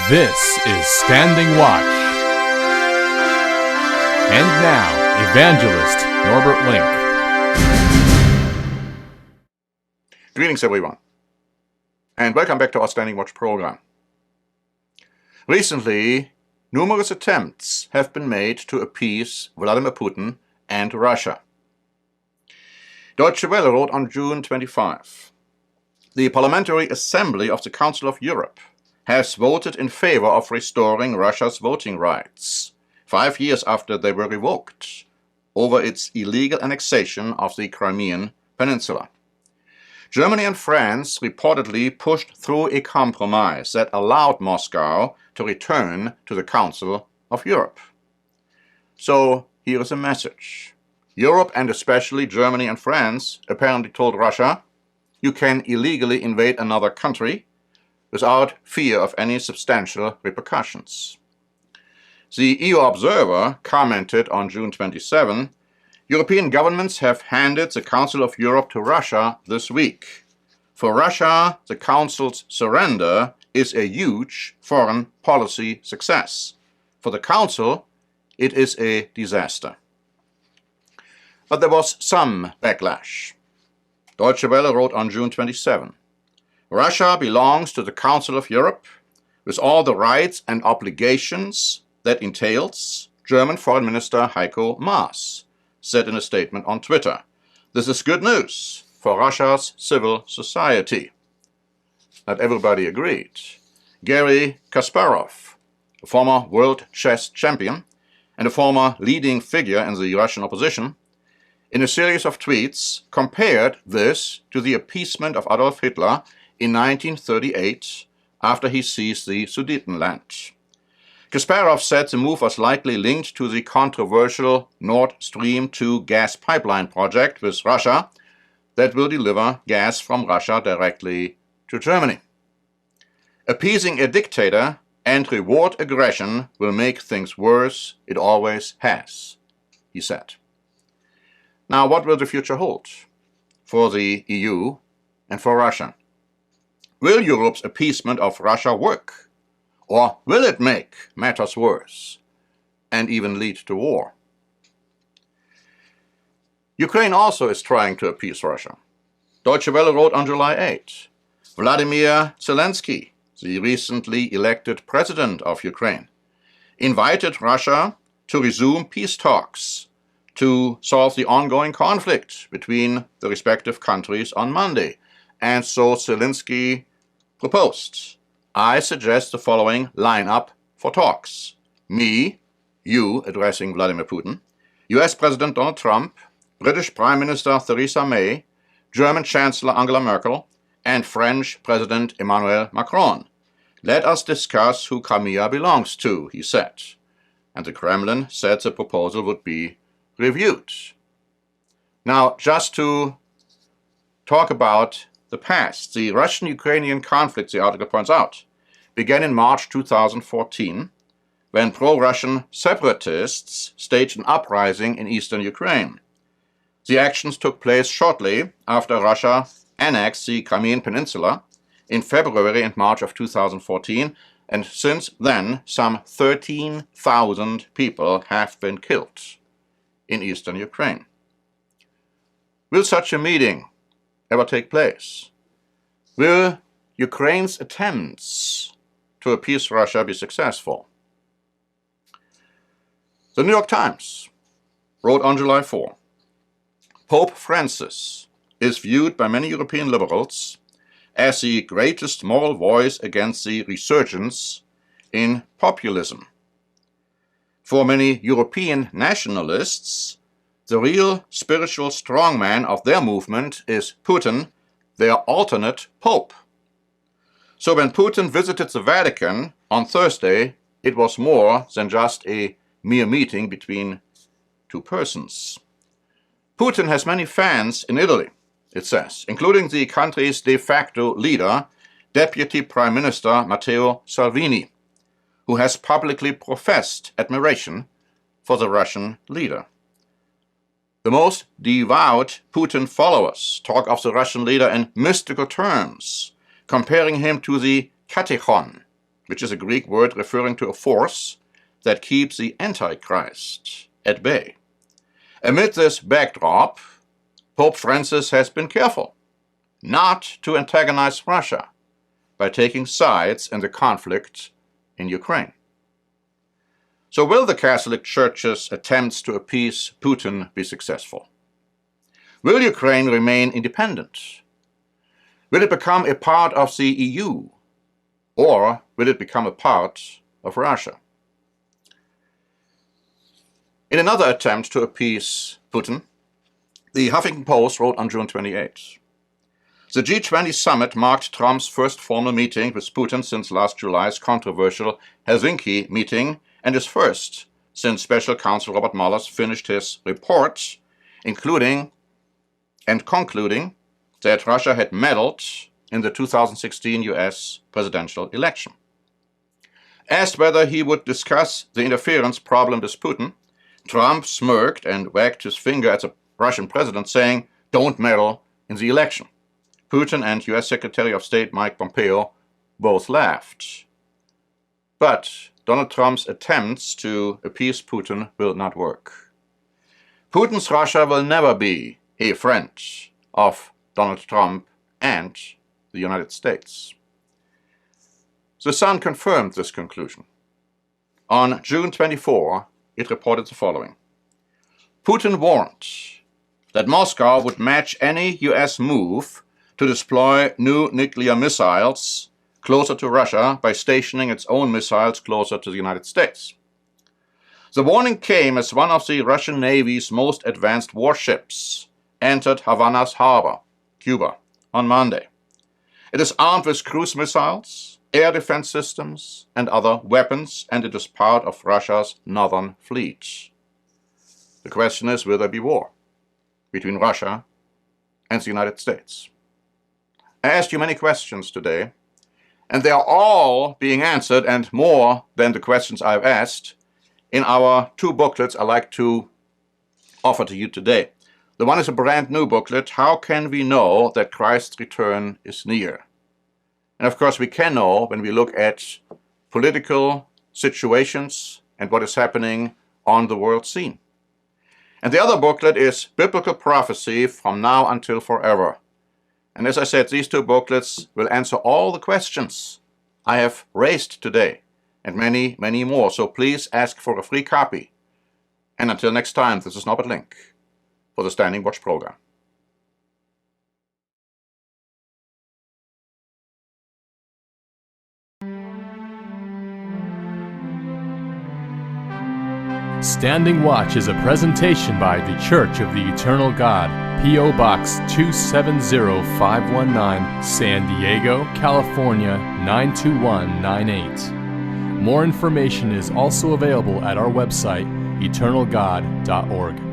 This is Standing Watch. And now, Evangelist Norbert Link. Greetings, everyone, and welcome back to our Standing Watch program. Recently, numerous attempts have been made to appease Vladimir Putin and Russia. Deutsche Welle wrote on June 25, "The Parliamentary Assembly of the Council of Europe has voted in favor of restoring Russia's voting rights, 5 years after they were revoked, over its illegal annexation of the Crimean Peninsula. Germany and France reportedly pushed through a compromise that allowed Moscow to return to the Council of Europe." So here is a message. Europe, and especially Germany and France, apparently told Russia, you can illegally invade another country without fear of any substantial repercussions. The EU Observer commented on June 27, "European governments have handed the Council of Europe to Russia this week. For Russia, the Council's surrender is a huge foreign policy success. For the Council, it is a disaster." But there was some backlash. Deutsche Welle wrote on June 27, "Russia belongs to the Council of Europe with all the rights and obligations that entails," German Foreign Minister Heiko Maas said in a statement on Twitter. "This is good news for Russia's civil society." Not everybody agreed. Garry Kasparov, a former world chess champion and a former leading figure in the Russian opposition, in a series of tweets compared this to the appeasement of Adolf Hitler in 1938 after he seized the Sudetenland. Kasparov said the move was likely linked to the controversial Nord Stream 2 gas pipeline project with Russia that will deliver gas from Russia directly to Germany. "Appeasing a dictator and reward aggression will make things worse. It always has," he said. Now, what will the future hold for the EU and for Russia? Will Europe's appeasement of Russia work? Or will it make matters worse and even lead to war? Ukraine also is trying to appease Russia. Deutsche Welle wrote on July 8, "Vladimir Zelensky, the recently elected president of Ukraine, invited Russia to resume peace talks to solve the ongoing conflict between the respective countries on Monday. And so Zelensky proposed, I suggest the following lineup for talks. Me, you," addressing Vladimir Putin, US President Donald Trump, British Prime Minister Theresa May, German Chancellor Angela Merkel, and French President Emmanuel Macron. "Let us discuss who Crimea belongs to," he said. And the Kremlin said the proposal would be reviewed. Now, just to talk about the past, the Russian-Ukrainian conflict, the article points out, began in March 2014 when pro-Russian separatists staged an uprising in eastern Ukraine. The actions took place shortly after Russia annexed the Crimean Peninsula in February and March of 2014, and since then some 13,000 people have been killed in eastern Ukraine. Will such a meeting ever take place? Will Ukraine's attempts to appease Russia be successful? The New York Times wrote on July 4, "Pope Francis is viewed by many European liberals as the greatest moral voice against the resurgence in populism. For many European nationalists, the real spiritual strongman of their movement is Putin, their alternate pope." So when Putin visited the Vatican on Thursday, it was more than just a mere meeting between two persons. Putin has many fans in Italy, it says, including the country's de facto leader, Deputy Prime Minister Matteo Salvini, who has publicly professed admiration for the Russian leader. The most devout Putin followers talk of the Russian leader in mystical terms, comparing him to the Katechon, which is a Greek word referring to a force that keeps the Antichrist at bay. Amid this backdrop, Pope Francis has been careful not to antagonize Russia by taking sides in the conflict in Ukraine. So will the Catholic Church's attempts to appease Putin be successful? Will Ukraine remain independent? Will it become a part of the EU? Or will it become a part of Russia? In another attempt to appease Putin, the Huffington Post wrote on June 28, "The G20 summit marked Trump's first formal meeting with Putin since last July's controversial Helsinki meeting and his first since Special Counsel Robert Mueller finished his report, including and concluding that Russia had meddled in the 2016 US presidential election." Asked whether he would discuss the interference problem with Putin, Trump smirked and wagged his finger at the Russian president, saying, "Don't meddle in the election." Putin and US Secretary of State Mike Pompeo both laughed. But Donald Trump's attempts to appease Putin will not work. Putin's Russia will never be a friend of Donald Trump and the United States. The Sun confirmed this conclusion. On June 24, it reported the following. Putin warned that Moscow would match any US move to deploy new nuclear missiles closer to Russia by stationing its own missiles closer to the United States. The warning came as one of the Russian Navy's most advanced warships entered Havana's harbor, Cuba, on Monday. It is armed with cruise missiles, air defense systems, and other weapons, and it is part of Russia's northern fleet. The question is, will there be war between Russia and the United States? I asked you many questions today, and they are all being answered, and more than the questions I've asked, in our two booklets I'd like to offer to you today. The one is a brand new booklet, How Can We Know That Christ's Return is Near? And of course we can know when we look at political situations and what is happening on the world scene. And the other booklet is Biblical Prophecy from Now Until Forever. And as I said, these two booklets will answer all the questions I have raised today and many, many more. So please ask for a free copy. And until next time, this is Norbert Link for the Standing Watch program. Standing Watch is a presentation by the Church of the Eternal God, P.O. Box 270519, San Diego, California 92198. More information is also available at our website, eternalgod.org.